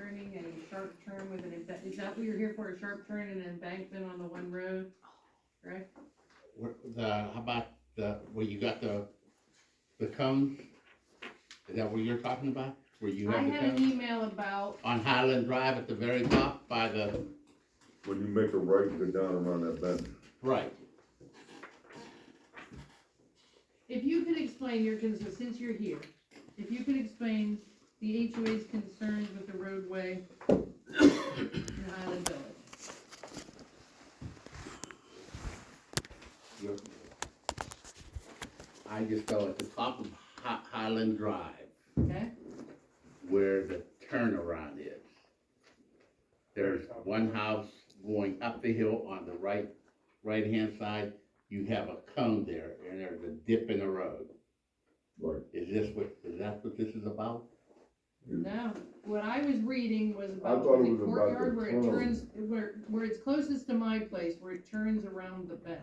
concerning a sharp turn with an embankment. Is that what you're here for, a sharp turn and an embankment on the one road, correct? How about where you got the cones? Is that what you're talking about? Where you I have the had an cones? email about, On Highland Drive at the very top by the, When you make a right, go down around that bend. right. if you could explain your concerns, since you're here, if you could explain the HOA's concerns with the roadway in Highland Village. I just go at the top of Highland Drive, Okay, where the turnaround is. There's one house going up the hill on the right-hand side. You have a cone there, and there's a dip in the road. Right. Is that what this is about? no, what I was reading was about thought it the was about courtyard the where it tunnel. turns, where it's closest to my place, where it turns around the bend.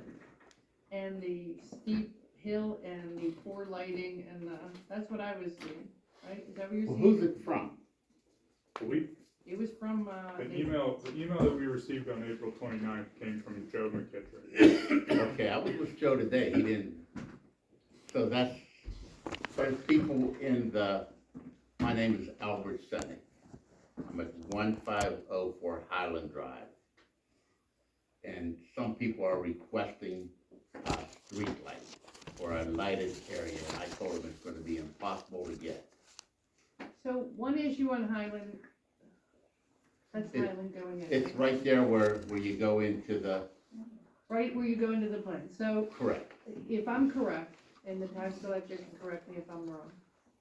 And the steep hill and the poor lighting and that's what I was seeing, right? Is that what you're Well, seeing? who's it from? It was from, The email that we received on April 29th came from Joe McKittrick. Okay, I was with Joe today, he didn't, so there's people my name is Albert Sennick. I'm at 1504 Highland Drive. And some people are requesting a street light or a lighted area, and I told them it's gonna be impossible to get. so one issue on Highland, that's Highland going in. It's right there where you go into Right where you go into the plant, so correct. if I'm correct, and the tax collector can correct me if I'm wrong,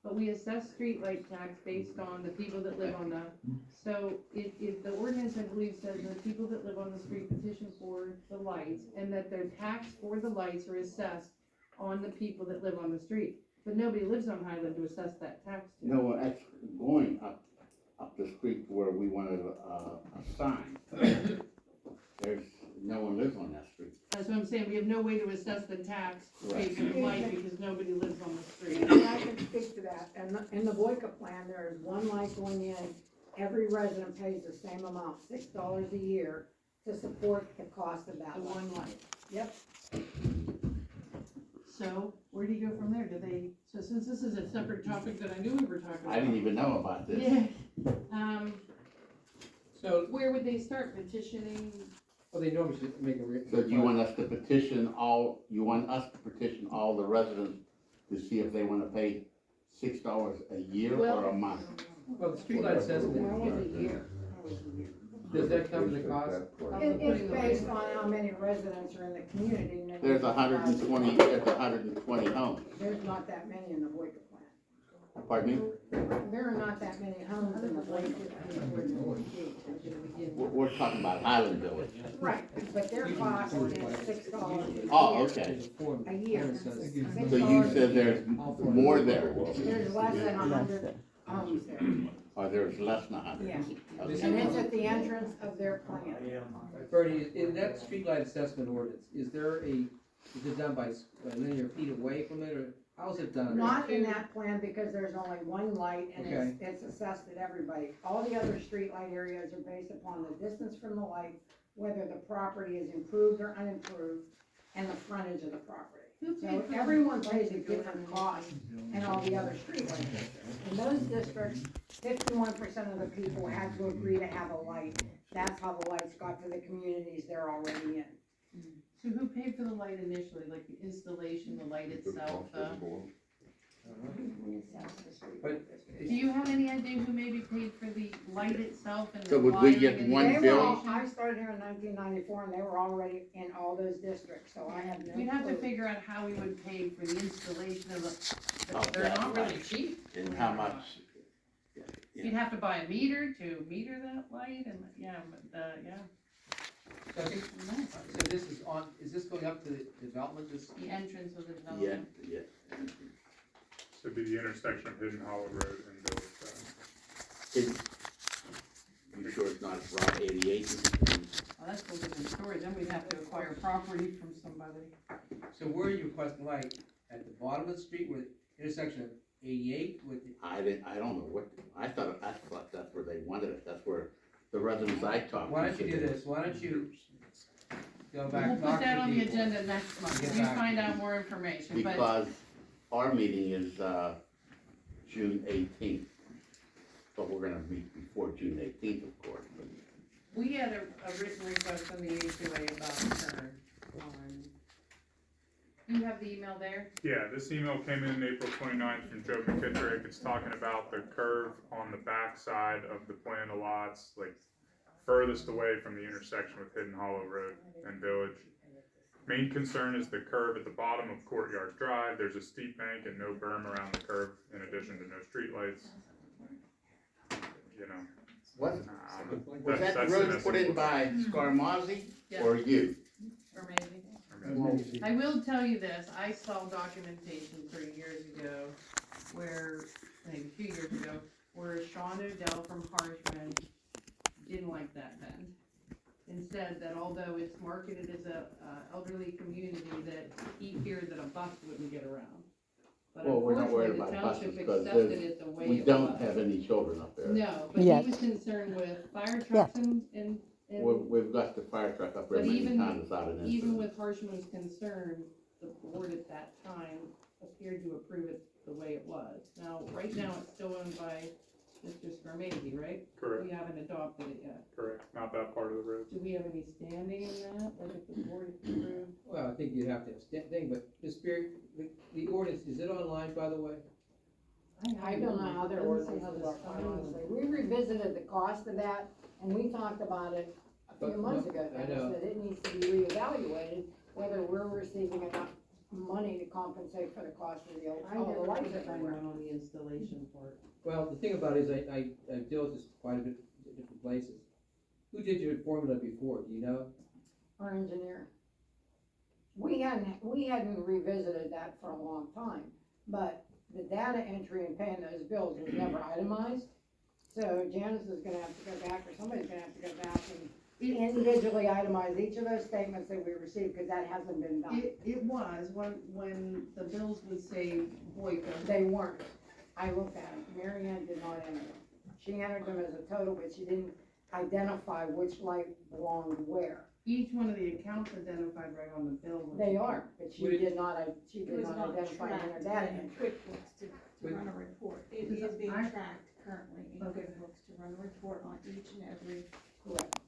but we assess streetlight tax based on the people that live on that. So if the ordinance, I believe, says that people that live on the street petition for the lights, and that their tax for the lights are assessed on the people that live on the street. But nobody lives on Highland to assess that tax to. No, that's going up the street where we wanted a sign. There's, no one lives on that street. That's what I'm saying, we have no way to assess the tax based on the light because nobody lives on the street. And I can speak to that, and in the Boyka plan, there is one light going in, every resident pays the same amount, $6 a year, to support the cost of that The light. one light. Yep. So, where do you go from there? So since this is a separate topic that I knew we were talking about. I didn't even know about this. Yeah, So, where would they start petitioning? well, they normally should make a. So do you want us to petition all the residents to see if they wanna pay $6 a year or Well- a month? Well, the streetlight assessment, That was a year. does that cover the cost? It's based on how many residents are in the community. And There's 120 homes. There's not that many in the Boyka plan. Pardon me? There are not that many homes in the Boyka plan. We're talking about Highland Village. Right, but their cost is $6 Oh, okay. a year. So you said there's more there, There's less than 100 homes there. or there's less than 100? Yeah. Okay. And it's at the entrance of their plan. Bernie, in that streetlight assessment ordinance, is it done by linear feet away from it, or how is it done? Not in that plan because there's only one light and it's assessed at everybody. All the other streetlight areas are based upon the distance from the light, whether the property is improved or unimproved, and the frontage of the property. So everyone pays a different cost in all the other streetlight districts. In those districts, 51% of the people had to agree to have a light. That's how the lights got to the communities they're already in. So who paid for the light initially, like the installation, the light itself? But, Do you have any idea who maybe paid for the light itself and the So would we wiring get and the one They were bill? all, I started here in 1994 and they were already in all those districts, so I have no clue. We'd have to figure out how we would pay for the installation of the, Oh, they're that's not really right. cheap. And how much? You'd have to buy a meter to meter that light and, yeah, yeah. so I think, so this is this going up to the development, The entrance of the Yeah, development. yeah. So it'd be the intersection of Hidden Hollow Road and Village Drive. You sure it's not Route 88? Well, that's a little different story, then we'd have to acquire property from somebody. so where are you requesting light? At the bottom of the street where the intersection of 88 with the, I don't know what, I thought that's where they wanted it, that's where the residents I talked to. why don't you said do they- this, why don't you go back, We'll talk put that to on the people. agenda next month, Get we back to find you. out more information, but Because our meeting is, June 18th. But we're gonna meet before June 18th, of course, but we had a written request from the HOA about turn on. You have the email there? Yeah, this email came in April 29th from Joe McKittrick. It's talking about the curve on the back side of the plan of lots, like furthest away from the intersection with Hidden Hollow Road and Village. Main concern is the curve at the bottom of Courtyard Drive. There's a steep bank and no berm around the curve, in addition to no streetlights. You know, was that's that the the road message. put in by Scarmazzi Yeah. or you? Or maybe. Well, I will tell you this, I saw documentation 3 years ago where, maybe 2 years ago, where Sean Odell from Harshman didn't like that bend. And said that although it's marketed as a elderly community, that he feared that a bus wouldn't get around. But Well, we're not worried unfortunately, the about buses township because accepted there's- it the way we it don't was. have any children up there. No, but he Yes. was concerned with fire trucks and We've got the fire truck up there But many even- times without an even incident. with Harshman's concern, the board at that time appeared to approve it the way it was. Now, right now, it's still owned by Mr. Scarmazzi, right? Correct, We haven't adopted it yet. correct. Not that part of the road. Do we have any standing in that, like if the board approved? Well, I think you'd have to have thing, but Ms. Beard, the ordinance, is it online, by the way? I don't know how their Doesn't say ordinance how is, this quite sign honestly. We revisited the cost of that, and we talked about it a few But, months no, ago. I Dennis, know. That it needs to be reevaluated, whether we're receiving enough money to compensate for the cost of the old, I all the never lights could find everywhere. one on the installation part. Well, the thing about it is I deal with this quite a bit at different places. Who did your formula before, do you know? Our engineer. We hadn't revisited that for a long time, but the data entry and paying those bills was never itemized. So Janice is gonna have to go back, or somebody's gonna have to go back and individually itemize each of those statements that we received, because that hasn't been done. It was, when the bills would say Boyka. They weren't. I looked at them. Mary Ann did not enter them. She entered them as a total, but she didn't identify which light belonged where. Each one of the accounts identified right on the bill. They are, but she Would it- did not It was not identify in her tracked data in entry. QuickBooks to Would- run a report. It Because is being I- tracked currently in Okay. QuickBooks to run a report on each and every, Correct.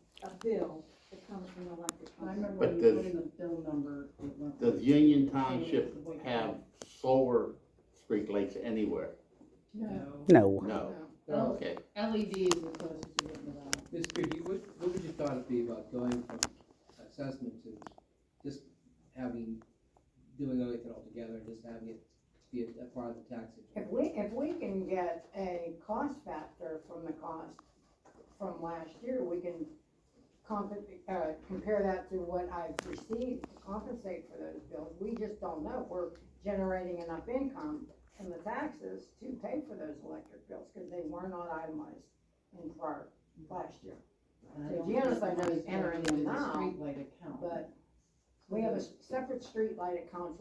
bill that comes from the electric I company. remember But when you does- put in the bill number. it went- Does Union Township have solar street lights anywhere? No. No. No. Oh. Okay. LEDs is the closest you get to that. Ms. Beard, what would your thought be about going from assessment to just doing everything all together and just having it be a part of the tax situation? If we can get a cost factor from the cost from last year, we can compare that to what I've received to compensate for those bills. We just don't know if we're generating enough income from the taxes to pay for those electric bills, because they were not itemized in prior, last year. And So don't Janice, think I know, the is money's entering going them into the now, streetlight account. But we have a separate street light account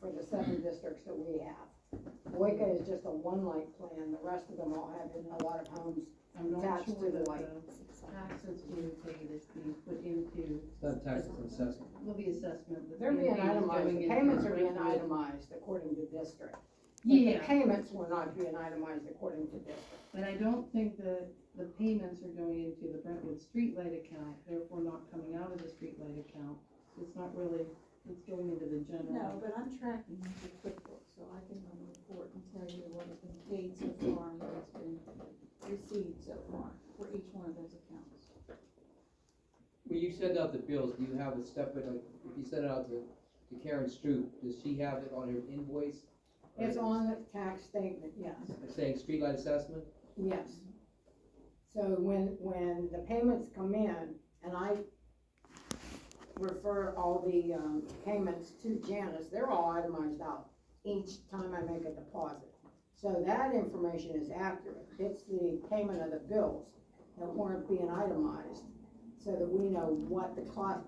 for the 7 districts that we have. Boyka is just a one light plan, the rest of them all have a lot of homes. I'm not attached sure to the that light. the taxes being paid is being put into, It's not tax, it's an assessment. well, the assessment. that's They're being paid is itemized, going the into payments are being Brentwood. itemized according to district. But the Yeah, payments were not being itemized according to district. but I don't think that the payments are going into the Brentwood streetlight account, therefore not coming out of the streetlight account. It's not really, it's going into the general. No, but I'm tracking with QuickBooks, so I can run a report and tell you what has been paid so far and what has been received so far for each one of those accounts. When you send out the bills, do you have it separate, like, if you send it out to Karen Stroop, does she have it on her invoice? Or It's on the tax statement, yes, saying streetlight assessment? yes. So when the payments come in, and I refer all the, payments to Janice, they're all itemized out each time I make a deposit. So that information is accurate. It's the payment of the bills that weren't being itemized, so that we know what the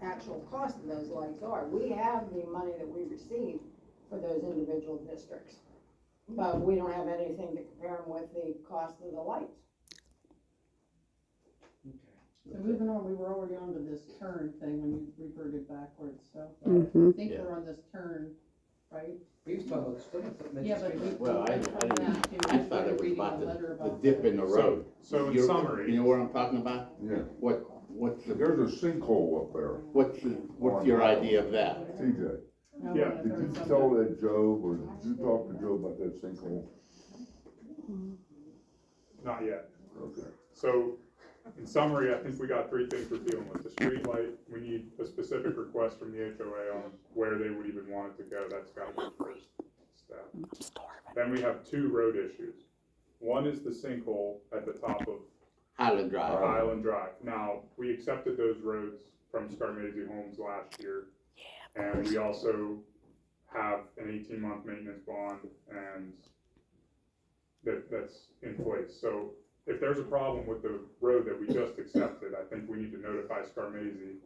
actual cost of those lights are. We have the money that we received for those individual districts. But we don't have anything to compare them with the cost of the lights. So moving on, we were already onto this turn thing when you reverted backwards, so Mm-hmm. I think Yeah. we're on this turn, right? We was talking about the street, I thought Yeah, but street light. Well, I went from didn't- that to I thought it was reading about a letter the about dip in the road. So in You're- summary. You know what I'm talking about? Yeah, What's there's a sinkhole up there, what's your idea of that? TJ. No, Yeah. I Did heard you something. tell that Joe, or did you talk to Joe about that sinkhole? Not yet. Okay. So, in summary, I think we got three things we're dealing with. The street light, we need a specific request from the HOA on where they would even want it to go. That's gotta be the first step. Then we have two road issues. One is the sinkhole at the top of Highland Drive. Highland Drive. Now, we accepted those roads from Scarmazzi Homes last year. And we also have an 18-month maintenance bond and that's in place. So if there's a problem with the road that we just accepted, I think we need to notify Scarmazzi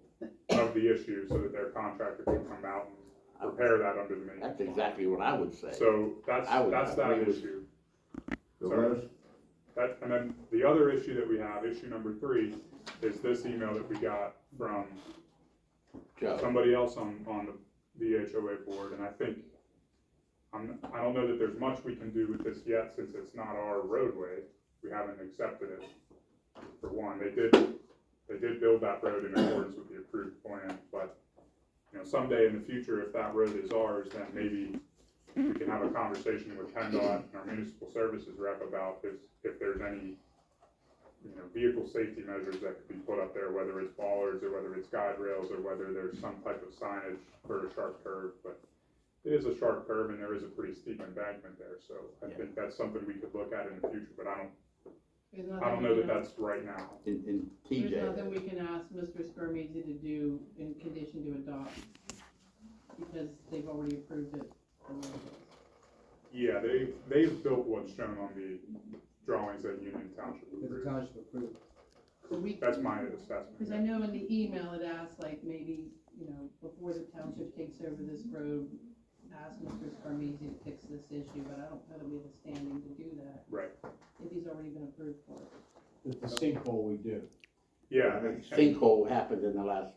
of the issue so that their contractor can come out and repair that under the maintenance That's bond. exactly what I would say. So that's I would that agree with- issue. The Sorry. last, That, and then the other issue that we have, issue number 3, is this email that we got from Joe, somebody else on the HOA board, and I think, I don't know that there's much we can do with this yet, since it's not our roadway, we haven't accepted it, for one. They did build that road in accordance with the approved plan, but, you know, someday in the future, if that road is ours, then maybe we can have a conversation with PennDOT and our municipal services rep about if there's any, you know, vehicle safety measures that could be put up there, whether it's bollards or whether it's guide rails or whether there's some type of signage for a sharp curve, but it is a sharp curve and there is a pretty steep embankment there, so I think that's something we could look at in the future, but I don't know that that's right now. in There's TJ, nothing we can ask Mr. Scarmazzi to do in condition to adopt, because they've already approved it. Yeah, they've built what's shown on the drawings that Union Township Because the approved. township approved. So we, That's my assessment. because I know in the email it asked, like, maybe, you know, before the township takes over this road, ask Mr. Scarmazzi to fix this issue, but I don't know that we have a standing to do that, Right, if he's already been approved for it. With the sinkhole we do. yeah, the and sinkhole happened in the last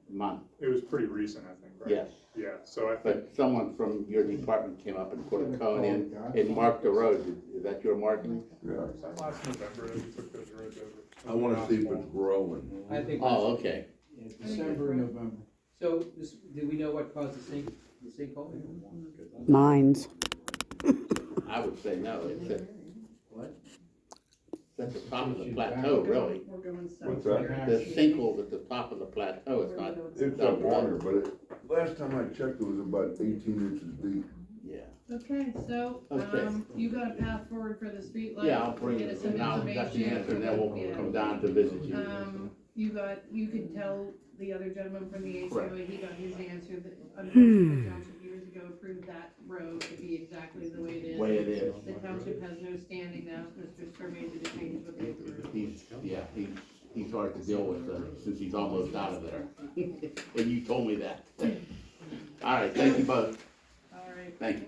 month, it was pretty recent, I think, right? yes. Yeah, so I think, But someone from your department came up and put a cone in and marked the road. Is that your marking? yeah, was that last November that we took those roads over? I wanna see if it's growing. I think. Oh, okay. Yeah, December, November. So, do we know what caused the sinkhole? Mines. I would say no. It's at, What? it's at the top of the plateau, really. We're going south. What's that? The sinkhole's at the top of the plateau. It's not, It's up water, but last time I checked, it was about 18 inches deep. yeah. Okay, so, Okay. you got a path forward for the street light? Yeah, I'll bring Get it, us some and I'll get the information. answer, and then we'll Yeah. come down to visit you. You can tell the other gentleman from the HOA, he got his answer, that unfortunately the township years ago approved that road to be exactly the way it is. Way it is. The township has no standing now, Mr. Scarmazzi, to change what they approved. He's hard to deal with, since he's almost out of there. And you told me that. All right, thank you both. All right. Thank you.